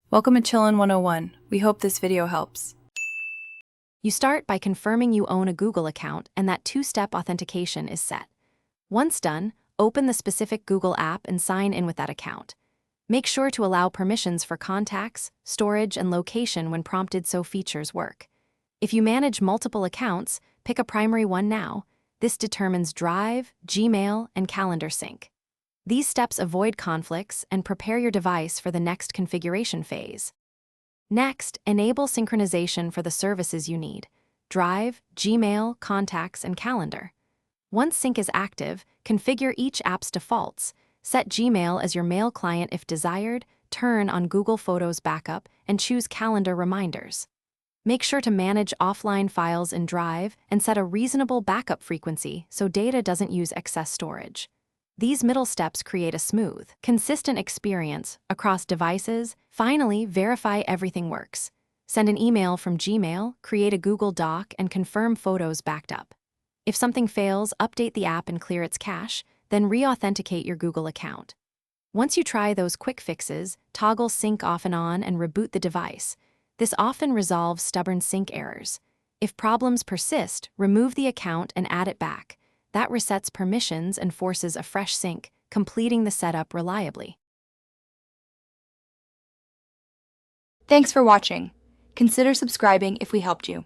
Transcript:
Welcome to Chillin' 101. We hope this video helps. You start by confirming you own a Google account and that two-step authentication is set. Once done, open the specific Google app and sign in with that account. Make sure to allow permissions for contacts, storage, and location when prompted so features work. If you manage multiple accounts, pick a primary one now. This determines Drive, Gmail, and Calendar sync. These steps avoid conflicts and prepare your device for the next configuration phase. Next, enable synchronization for the services you need: Drive, Gmail, Contacts, and Calendar. Once sync is active, configure each app's defaults. Set Gmail as your mail client if desired, turn on Google Photos backup, and choose Calendar reminders. Make sure to manage offline files in Drive and set a reasonable backup frequency so data doesn't use excess storage. These middle steps create a smooth, consistent experience across devices. Finally, verify everything works. Send an email from Gmail, create a Google Doc, and confirm photos backed up. If something fails, update the app and clear its cache, then re-authenticate your Google account. Once you try those quick fixes, toggle sync off and on and reboot the device. This often resolves stubborn sync errors. If problems persist, remove the account and add it back. That resets permissions and forces a fresh sync, completing the setup reliably. Thanks for watching. Consider subscribing if we helped you.